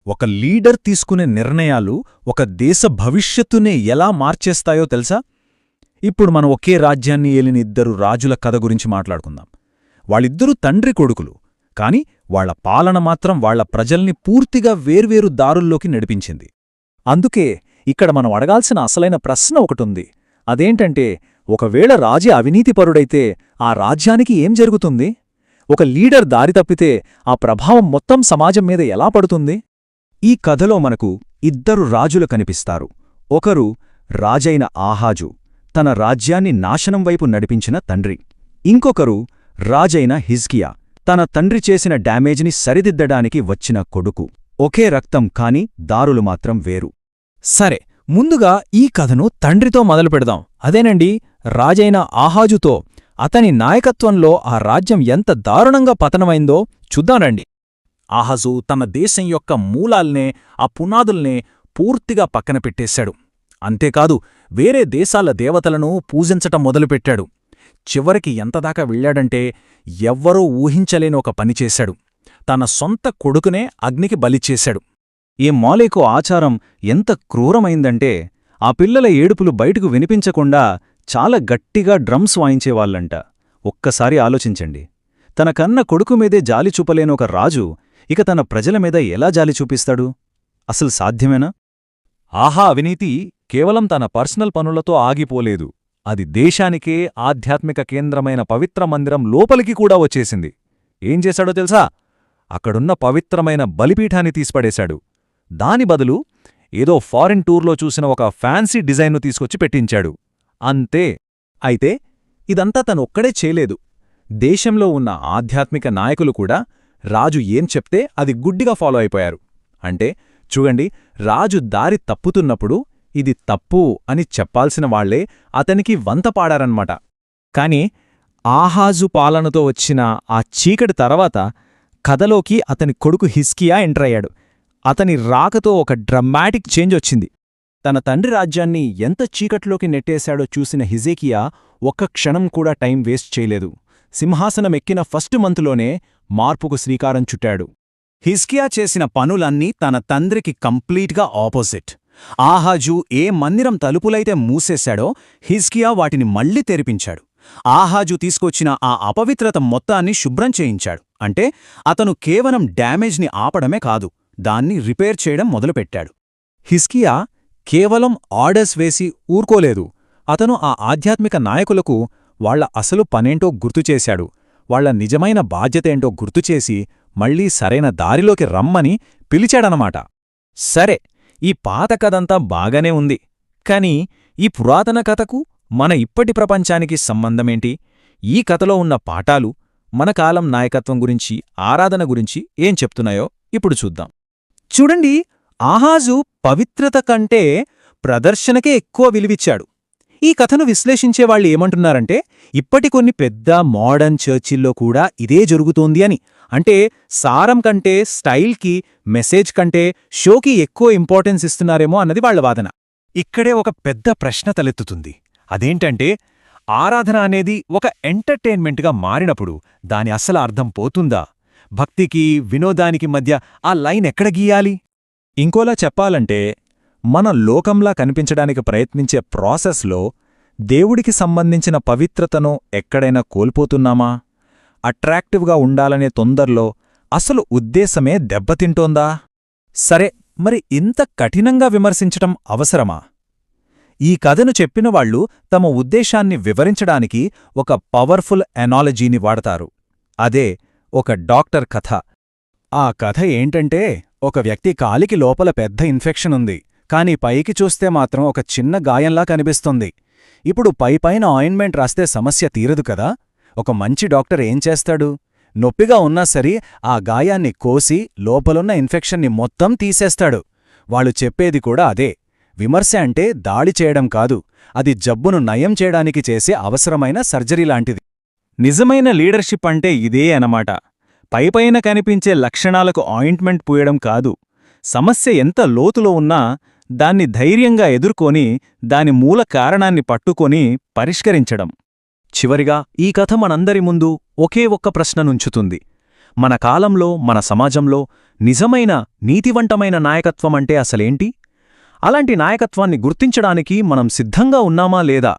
ఒక లీడర్ తీసుకునే నిర్ణయాలు ఒక దేశ భవిష్యత్తునే ఎలా మార్చేస్తాయో తెలుసా? ఇప్పుడు మనం ఒకే రాజ్యాన్ని ఏలిన ఇద్దరు రాజుల కథ గురించి మాట్లాడుకుందాం. వాళ్ళిద్దరూ తండ్రి కొడుకులు, కాని వాళ్ల పాలన మాత్రం వాళ్ల ప్రజల్ని పూర్తిగా వేర్వేరు దారుల్లోకి నడిపించింది. అందుకే ఇక్కడ మనం అడగాల్సిన అసలైన ప్రశ్న ఒకటుంది. అదేంటంటే, ఒకవేళ రాజు అవినీతిపరుడైతే ఆ రాజ్యానికి ఏం జరుగుతుంది? ఒక లీడర్ దారి తప్పితే ఆ ప్రభావం మొత్తం సమాజం మీద ఎలా పడుతుంది? ఈ కథలో మనకు ఇద్దరు రాజులు కనిపిస్తారు. ఒకరు రాజైన ఆహాజు, తన రాజ్యాన్ని నాశనం వైపు నడిపించిన తండ్రి. ఇంకొకరు రాజైన హిజ్కియా, తన తండ్రి చేసిన డ్యామేజ్ని సరిదిద్దడానికి వచ్చిన కొడుకు. ఒకే రక్తం, కాని దారులు మాత్రం వేరు. సరే, ముందుగా ఈ కథను తండ్రితో మొదలుపెడదాం. అదేనండి, రాజైన ఆహాజుతో. అతని నాయకత్వంలో ఆ రాజ్యం ఎంత దారుణంగా పతనమైందో చూద్దాంరండి. ఆహాజు తన దేశం యొక్క మూలాల్నే, ఆ పునాదుల్నే పూర్తిగా పక్కన పెట్టేశాడు. అంతేకాదు, వేరే దేశాల దేవతలను పూజించటం మొదలుపెట్టాడు. చివరికి ఎంతదాకా వెళ్ళాడంటే, ఎవ్వరూ ఊహించలేని ఒక పనిచేశాడు. తన సొంత కొడుకునే అగ్నికి బలిచేశాడు. ఈ మాలేకు ఆచారం ఎంత క్రూరమైందంటే, ఆ పిల్లల ఏడుపులు బయటకు వినిపించకుండా చాలా గట్టిగా డ్రమ్స్ వాయించేవాళ్లంట. ఒక్కసారి ఆలోచించండి. తన కన్న కొడుకు మీదే జాలి చూపలేని ఒక రాజు ఇక తన ప్రజల మీద ఎలా జాలి చూపిస్తాడు? అసలు సాధ్యమేనా? ఆహా అవినీతి కేవలం తన పర్సనల్ పనులతో ఆగిపోలేదు. అది దేశానికే ఆధ్యాత్మిక కేంద్రమైన పవిత్ర మందిరం లోపలికి కూడా వచ్చేసింది. ఏం చేశాడో తెలుసా? అక్కడున్న పవిత్రమైన బలిపీఠాన్ని తీసిపడేశాడు. దాని బదులు ఏదో ఫారిన్ టూర్లో చూసిన ఒక ఫ్యాన్సీ డిజైన్ను తీసుకొచ్చి పెట్టించాడు. అంతే. అయితే ఇదంతా తనొక్కడే చేయలేదు. దేశంలో ఉన్న ఆధ్యాత్మిక నాయకులు కూడా రాజు ఏం చెప్తే అది గుడ్డిగా ఫాలో అయిపోయారు. అంటే చూడండి, రాజు దారి తప్పుతున్నప్పుడు ఇది తప్పు అని చెప్పాల్సిన వాళ్లే అతనికి వంతపాడారన్నమాట. కాని ఆహాజు పాలనతో వచ్చిన ఆ చీకటి తర్వాత కథలోకి అతని కొడుకు హిజ్కియా ఎంటరయ్యాడు. అతని రాకతో ఒక డ్రమాటిక్ చేంజ్ వచ్చింది. తన తండ్రి రాజ్యాన్ని ఎంత చీకట్లోకి నెట్టేశాడో చూసిన హిజేకియా ఒక్క క్షణం కూడా టైం వేస్ట్ చేయలేదు. సింహాసనమెక్కిన ఫస్ట్ మంతులోనే మార్పుకు శ్రీకారం చుట్టాడు. హిజ్కియా చేసిన పనులన్నీ తన తండ్రికి కంప్లీట్గా ఆపోజిట్. ఆహాజు ఏ మందిరం తలుపులైతే మూసేశాడో హిజ్కియా వాటిని మళ్లీ తెరిపించాడు. ఆహాజు తీసుకొచ్చిన ఆ అపవిత్రత మొత్తాన్ని శుభ్రం చేయించాడు. అంటే అతను కేవలం డ్యామేజ్ని ఆపడమే కాదు, దాన్ని రిపేర్ చేయడం మొదలుపెట్టాడు. హిజ్కియా కేవలం ఆర్డర్స్ వేసి ఊరుకోలేదు. అతను ఆ ఆధ్యాత్మిక నాయకులకు వాళ్ల అసలు పనేంటో గుర్తుచేశాడు. వాళ్ల నిజమైన బాధ్యతేంటో గుర్తుచేసి మళ్లీ సరైన దారిలోకి రమ్మని పిలిచాడనమాట. సరే, ఈ పాత కథంతా బాగానే ఉంది. కాని ఈ పురాతన కథకు మన ఇప్పటి ప్రపంచానికి సంబంధమేంటి? ఈ కథలో ఉన్న పాఠాలు మన కాలం నాయకత్వం గురించి, ఆరాధన గురించి ఏం చెప్తున్నాయో ఇప్పుడు చూద్దాం. చూడండి, ఆహాజు పవిత్రత కంటే ప్రదర్శనకే ఎక్కువ విలువిచ్చాడు. ఈ కథను విశ్లేషించేవాళ్లు ఏమంటున్నారంటే, ఇప్పటి కొన్ని పెద్ద మోడర్న్ చర్చిల్లో కూడా ఇదే జరుగుతోంది అని. అంటే సారం కంటే స్టైల్కి, మెసేజ్ కంటే షోకి ఎక్కువ ఇంపార్టెన్స్ ఇస్తున్నారేమో అన్నది వాళ్ల వాదన. ఇక్కడే ఒక పెద్ద ప్రశ్న తలెత్తుతుంది. అదేంటంటే, ఆరాధన అనేది ఒక ఎంటర్టైన్మెంట్గా మారినప్పుడు దాని అసలు అర్థం పోతుందా? భక్తికి, వినోదానికి మధ్య ఆ లైన్ ఎక్కడ గీయాలి? ఇంకోలా చెప్పాలంటే, మన లోకంలా కనిపించడానికి ప్రయత్నించే ప్రాసెస్లో దేవుడికి సంబంధించిన పవిత్రతను ఎక్కడైనా కోల్పోతున్నామా? అట్రాక్టివ్గా ఉండాలనే తొందరలో అసలు ఉద్దేశమే దెబ్బతింటోందా? సరే, మరి ఇంత కఠినంగా విమర్శించటం అవసరమా? ఈ కథను చెప్పినవాళ్లు తమ ఉద్దేశాన్ని వివరించడానికి ఒక పవర్ఫుల్ ఎనాలజీని వాడతారు. అదే ఒక డాక్టర్ కథ. ఆ కథ ఏంటంటే, ఒక వ్యక్తి కాలికి లోపల పెద్ద ఇన్ఫెక్షన్ ఉంది, కాని పైకి చూస్తే మాత్రం ఒక చిన్న గాయంలా కనిపిస్తుంది. ఇప్పుడు పైపైన ఆయింట్మెంట్ రాస్తే సమస్య తీరదు కదా. ఒక మంచి డాక్టర్ ఏం చేస్తాడు? నొప్పిగా ఉన్నా సరే ఆ గాయాన్ని కోసి లోపలున్న ఇన్ఫెక్షన్ని మొత్తం తీసేస్తాడు. వాళ్ళు చెప్పేది కూడా అదే. విమర్శ అంటే దాడి చేయడం కాదు, అది జబ్బును నయం చేయడానికి చేసే అవసరమైన సర్జరీ లాంటిది. నిజమైన లీడర్షిప్ అంటే ఇదే అనమాట. పైపైన కనిపించే లక్షణాలకు ఆయింట్మెంట్ పూయడం కాదు. సమస్య ఎంత లోతులో ఉన్నా దాన్ని ధైర్యంగా ఎదుర్కొని దాని మూల కారణాన్ని పట్టుకొని పరిష్కరించడం. చివరిగా ఈ కథ మనందరి ముందు ఒకే ఒక్క ప్రశ్ననుంచుతుంది. మన కాలంలో మన సమాజంలో నిజమైన నీతివంతమైన నాయకత్వం అంటే అసలేంటి? అలాంటి నాయకత్వాన్ని గుర్తించడానికి మనం సిద్ధంగా ఉన్నామా లేదా?